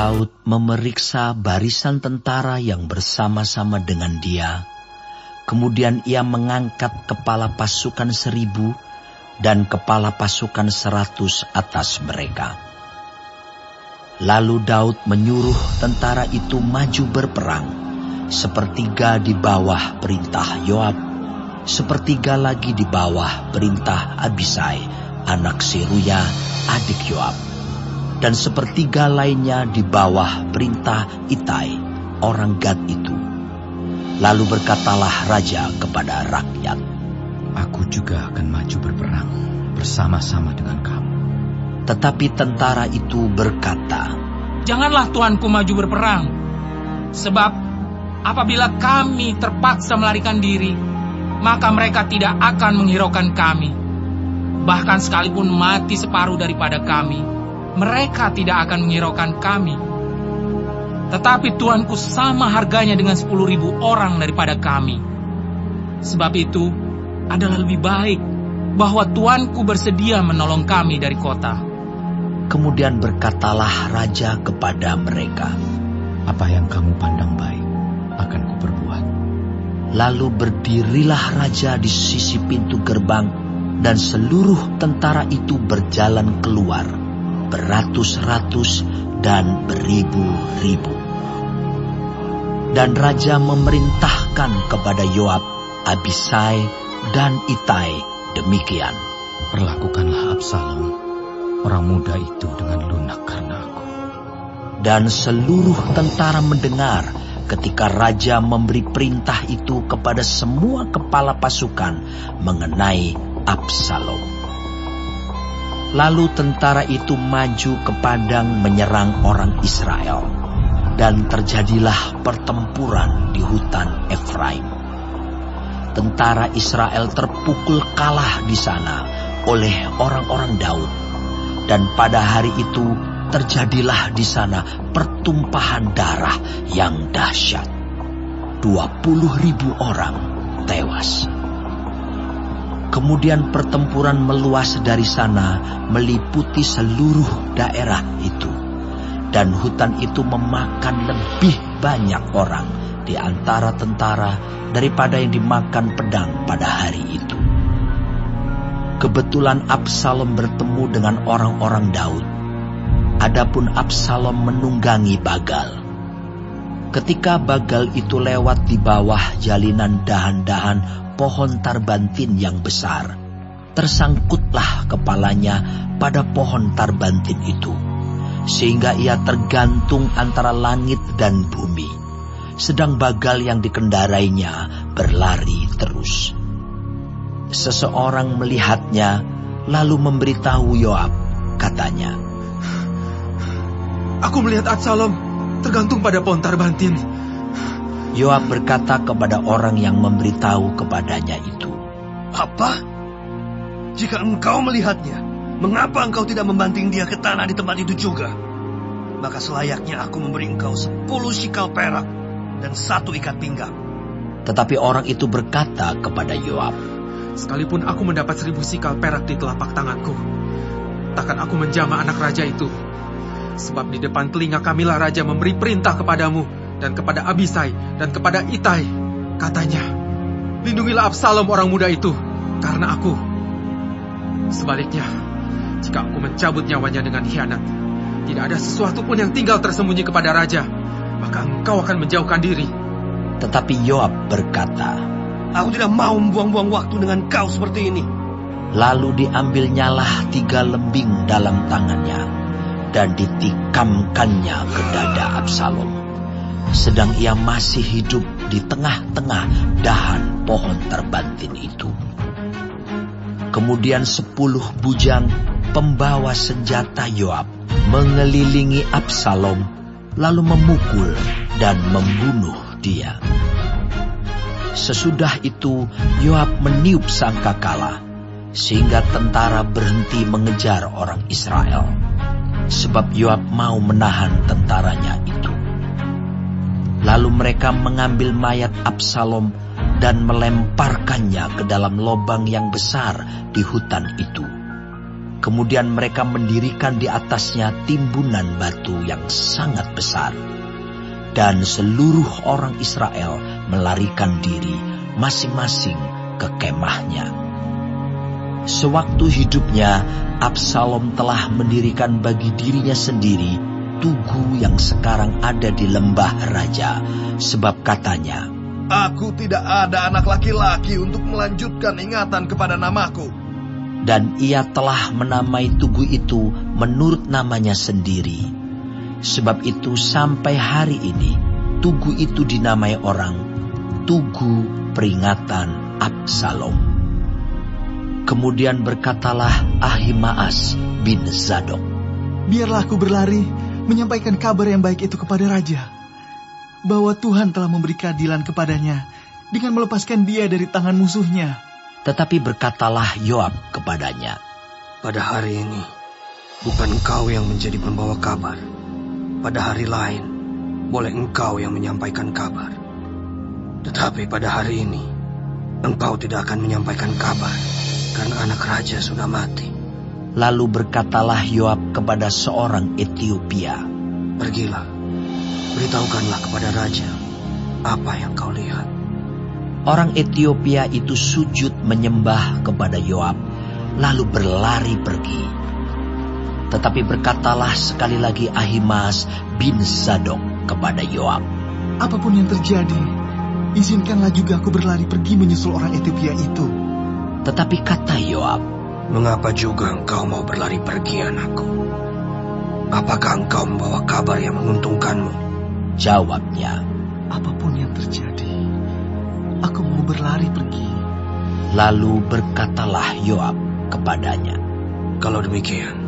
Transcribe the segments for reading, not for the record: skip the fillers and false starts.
Daud memeriksa barisan tentara yang bersama-sama dengan dia. Kemudian ia mengangkat kepala pasukan 1.000 dan kepala pasukan 100 atas mereka. Lalu Daud menyuruh tentara itu maju berperang, sepertiga di bawah perintah Yoab, sepertiga lagi di bawah perintah Abisai, anak Seruya, adik Yoab, dan sepertiga lainnya di bawah perintah Itai, orang Gad itu. Lalu berkatalah raja kepada rakyat, "Aku juga akan maju berperang bersama-sama dengan kamu." Tetapi tentara itu berkata, "Janganlah tuanku maju berperang, sebab apabila kami terpaksa melarikan diri, maka mereka tidak akan menghiraukan kami. Bahkan sekalipun mati separuh daripada kami, mereka tidak akan menghiraukan kami. Tetapi tuanku sama harganya dengan 10.000 orang daripada kami. Sebab itu adalah lebih baik bahwa tuanku bersedia menolong kami dari kota." Kemudian berkatalah raja kepada mereka, "Apa yang kamu pandang baik akan kuperbuat." Lalu berdirilah raja di sisi pintu gerbang, dan seluruh tentara itu berjalan keluar, beratus-ratus dan beribu-ribu. Dan raja memerintahkan kepada Yoab, Abisai, dan Itai demikian, "Perlakukanlah Absalom, orang muda itu, dengan lunak karena aku." Dan seluruh tentara mendengar ketika raja memberi perintah itu kepada semua kepala pasukan mengenai Absalom. Lalu tentara itu maju ke padang menyerang orang Israel, dan terjadilah pertempuran di hutan Efraim. Tentara Israel terpukul kalah di sana oleh orang-orang Daud, dan pada hari itu terjadilah di sana pertumpahan darah yang dahsyat. 20.000 orang tewas. Kemudian pertempuran meluas dari sana meliputi seluruh daerah itu, dan hutan itu memakan lebih banyak orang di antara tentara daripada yang dimakan pedang pada hari itu. Kebetulan Absalom bertemu dengan orang-orang Daud. Adapun Absalom menunggangi Bagal. Ketika Bagal itu lewat di bawah jalinan dahan-dahan pohon tarbantin yang besar, tersangkutlah kepalanya pada pohon tarbantin itu, sehingga ia tergantung antara langit dan bumi, sedang Bagal yang dikendarainya berlari terus. Seseorang melihatnya, lalu memberitahu Yoab, katanya, "Aku melihat Absalom tergantung pada pohon tarbantin." Yoab berkata kepada orang yang memberitahu kepadanya itu, "Apa? Jika engkau melihatnya, mengapa engkau tidak membanting dia ke tanah di tempat itu juga? Maka selayaknya aku memberi engkau 10 sikal perak dan 1 ikat pinggang." Tetapi orang itu berkata kepada Yoab, "Sekalipun aku mendapat 1000 sikal perak di telapak tanganku, takkan aku menjamah anak raja itu. Sebab di depan telinga kamilah raja memberi perintah kepadamu dan kepada Abisai dan kepada Itai. Katanya, lindungilah Absalom orang muda itu karena aku. Sebaliknya, jika aku mencabut nyawanya dengan khianat, tidak ada sesuatu pun yang tinggal tersembunyi kepada raja, maka engkau akan menjauhkan diri." Tetapi Yoab berkata, "Aku tidak mau membuang-buang waktu dengan kau seperti ini." Lalu diambilnyalah 3 lembing dalam tangannya, dan ditikamkannya ke dada Absalom, sedang ia masih hidup di tengah-tengah dahan pohon tarbantin itu. Kemudian 10 bujang pembawa senjata Yoab mengelilingi Absalom, lalu memukul dan membunuh dia. Sesudah itu Yoab meniup sangkakala, sehingga tentara berhenti mengejar orang Israel, sebab Yoab mau menahan tentaranya itu. Lalu mereka mengambil mayat Absalom dan melemparkannya ke dalam lobang yang besar di hutan itu. Kemudian mereka mendirikan di atasnya timbunan batu yang sangat besar. Dan seluruh orang Israel melarikan diri masing-masing ke kemahnya. Sewaktu hidupnya, Absalom telah mendirikan bagi dirinya sendiri tugu yang sekarang ada di lembah raja, sebab katanya, Aku tidak ada anak laki-laki untuk melanjutkan ingatan kepada namaku. Dan ia telah menamai tugu itu menurut namanya sendiri. Sebab itu sampai hari ini, tugu itu dinamai orang Tugu Peringatan Absalom. Kemudian berkatalah Ahimaas bin Zadok, Biarlah aku berlari menyampaikan kabar yang baik itu kepada raja, bahwa Tuhan telah memberi keadilan kepadanya dengan melepaskan dia dari tangan musuhnya. Tetapi berkatalah Yoab kepadanya, Pada hari ini, bukan engkau yang menjadi pembawa kabar. Pada hari lain, boleh engkau yang menyampaikan kabar. Tetapi pada hari ini, engkau tidak akan menyampaikan kabar, karena anak raja sudah mati. Lalu berkatalah Yoab kepada seorang Etiopia, Pergilah, beritahukanlah kepada raja apa yang kau lihat. Orang Etiopia itu sujud menyembah kepada Yoab, lalu berlari pergi. Tetapi berkatalah sekali lagi Ahimaas bin Zadok kepada Yoab, Apapun yang terjadi, izinkanlah juga aku berlari pergi menyusul orang Etiopia itu. Tetapi kata Yoab, Mengapa juga engkau mau berlari pergi, anakku? Apakah engkau membawa kabar yang menguntungkanmu? Jawabnya, Apapun yang terjadi, aku mau berlari pergi. Lalu berkatalah Yoab kepadanya, Kalau demikian,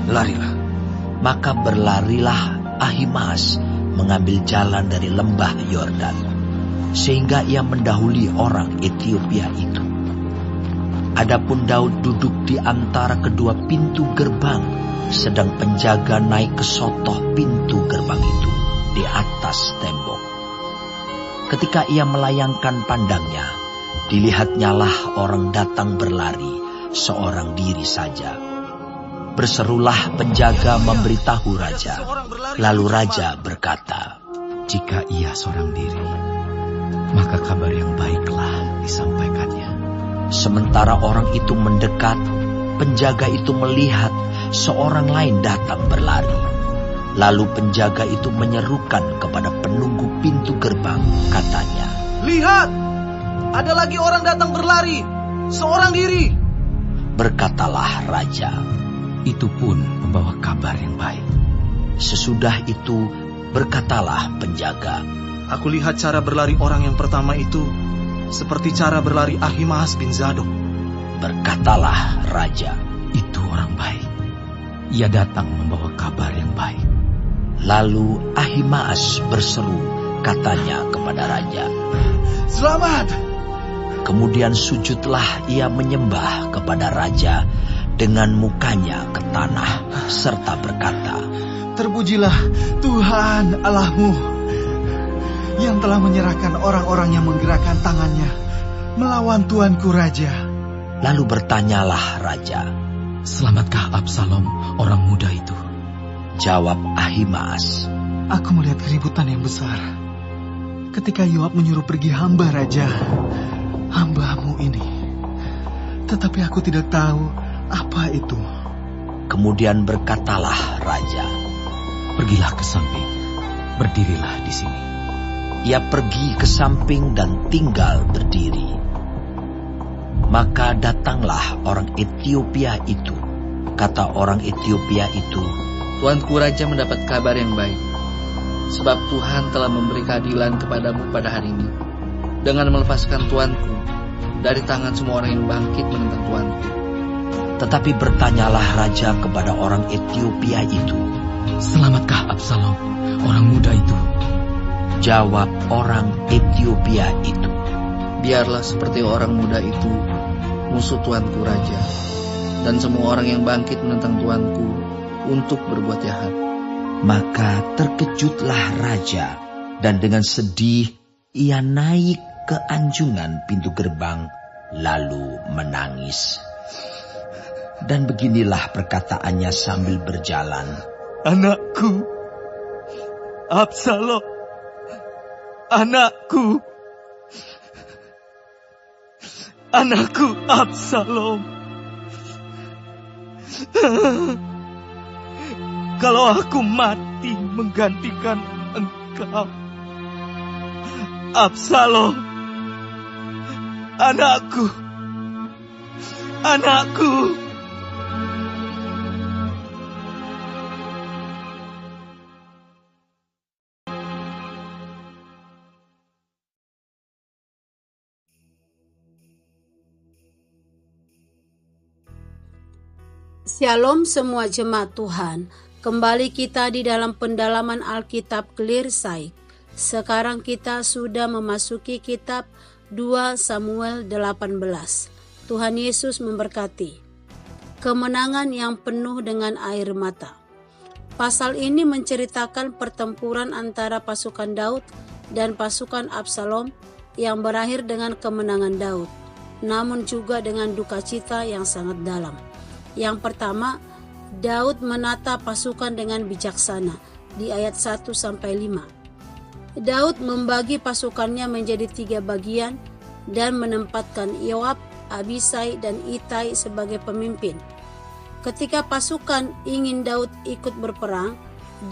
larilah. Maka berlarilah Ahimaas mengambil jalan dari lembah Yordan, sehingga ia mendahului orang Etiopia itu. Adapun Daud duduk di antara kedua pintu gerbang, sedang penjaga naik ke sotoh pintu gerbang itu di atas tembok. Ketika ia melayangkan pandangnya, dilihatnyalah orang datang berlari, seorang diri saja. Berserulah penjaga memberitahu raja. Lalu raja berkata, Jika ia seorang diri, maka kabar yang baiklah disampaikannya. Sementara orang itu mendekat, penjaga itu melihat seorang lain datang berlari. Lalu penjaga itu menyerukan kepada penunggu pintu gerbang, katanya, Lihat, ada lagi orang datang berlari, seorang diri. Berkatalah raja, Itu pun membawa kabar yang baik. Sesudah itu berkatalah penjaga, Aku lihat cara berlari orang yang pertama itu seperti cara berlari Ahimaas bin Zadok. Berkatalah raja, Itu orang baik. Ia datang membawa kabar yang baik. Lalu Ahimaas berseru, katanya kepada raja, Selamat! Kemudian sujudlah ia menyembah kepada raja dengan mukanya ke tanah, serta berkata, Terpujilah Tuhan Allahmu, yang telah menyerahkan orang-orang yang menggerakkan tangannya melawan tuanku raja. Lalu bertanyalah raja, Selamatkah Absalom, orang muda itu? Jawab Ahimaas, Aku melihat keributan yang besar ketika Yoab menyuruh pergi hamba raja, hambamu ini. Tetapi aku tidak tahu apa itu. Kemudian berkatalah raja, Pergilah ke samping, berdirilah di sini. Ia pergi ke samping dan tinggal berdiri. Maka datanglah orang Etiopia itu. Kata orang Etiopia itu, Tuanku raja mendapat kabar yang baik, sebab Tuhan telah memberi keadilan kepadamu pada hari ini, dengan melepaskan tuanku dari tangan semua orang yang bangkit menentang tuanku. Tetapi bertanyalah raja kepada orang Etiopia itu, Selamatkah Absalom, orang muda itu? Jawab orang Etiopia itu, Biarlah seperti orang muda itu musuh tuanku raja, dan semua orang yang bangkit menentang tuanku untuk berbuat jahat. Maka terkejutlah raja, dan dengan sedih ia naik ke anjungan pintu gerbang, lalu menangis. Dan beginilah perkataannya sambil berjalan. Anakku, Absalom, anakku, anakku Absalom. Kalau aku mati menggantikan engkau, Absalom, anakku, anakku. Shalom semua jemaat Tuhan. Kembali kita di dalam pendalaman Alkitab Clear Sight. Sekarang kita sudah memasuki kitab 2 Samuel 18. Tuhan Yesus memberkati. Kemenangan yang penuh dengan air mata. Pasal ini menceritakan pertempuran antara pasukan Daud dan pasukan Absalom yang berakhir dengan kemenangan Daud, namun juga dengan duka cita yang sangat dalam. Yang pertama, Daud menata pasukan dengan bijaksana di ayat 1-5. Daud membagi pasukannya menjadi 3 bagian dan menempatkan Yoab, Abisai, dan Itai sebagai pemimpin. Ketika pasukan ingin Daud ikut berperang,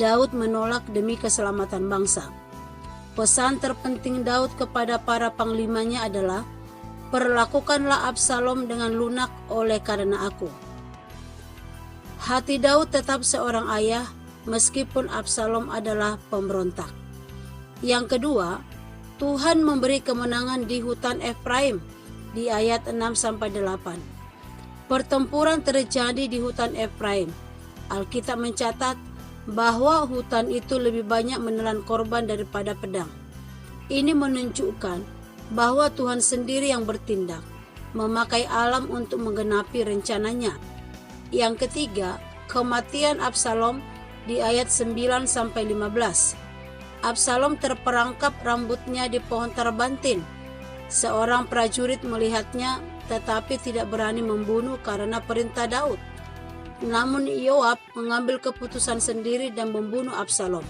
Daud menolak demi keselamatan bangsa. Pesan terpenting Daud kepada para panglimanya adalah, perlakukanlah Absalom dengan lunak oleh karena aku. Hati Daud tetap seorang ayah meskipun Absalom adalah pemberontak. Yang kedua, Tuhan memberi kemenangan di hutan Efraim di ayat 6-8. Pertempuran terjadi di hutan Efraim. Alkitab mencatat bahwa hutan itu lebih banyak menelan korban daripada pedang. Ini menunjukkan bahwa Tuhan sendiri yang bertindak, memakai alam untuk menggenapi rencananya. Yang ketiga, kematian Absalom di ayat 9-15. Absalom terperangkap rambutnya di pohon terbantin. Seorang prajurit melihatnya tetapi tidak berani membunuh karena perintah Daud. Namun Yoab mengambil keputusan sendiri dan membunuh Absalom.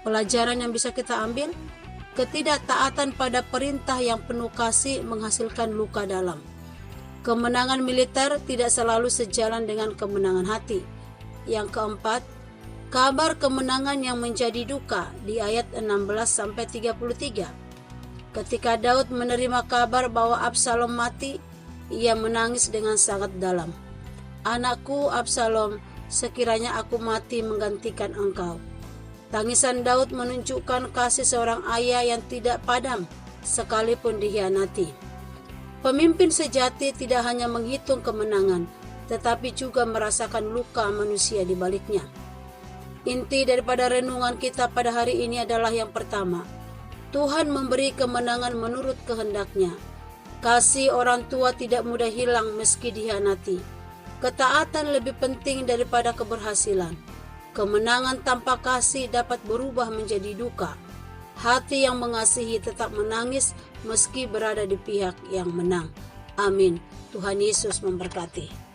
Pelajaran yang bisa kita ambil, ketidaktaatan pada perintah yang penuh kasih menghasilkan luka dalam. Kemenangan militer tidak selalu sejalan dengan kemenangan hati. Yang keempat, kabar kemenangan yang menjadi duka di ayat 16-33. Ketika Daud menerima kabar bahwa Absalom mati, ia menangis dengan sangat dalam. Anakku Absalom, sekiranya aku mati menggantikan engkau. Tangisan Daud menunjukkan kasih seorang ayah yang tidak padam, sekalipun dikhianati. Pemimpin sejati tidak hanya menghitung kemenangan, tetapi juga merasakan luka manusia di baliknya. Inti daripada renungan kita pada hari ini adalah yang pertama, Tuhan memberi kemenangan menurut kehendaknya. Kasih orang tua tidak mudah hilang meski dikhianati. Ketaatan lebih penting daripada keberhasilan. Kemenangan tanpa kasih dapat berubah menjadi duka. Hati yang mengasihi tetap menangis meski berada di pihak yang menang. Amin. Tuhan Yesus memberkati.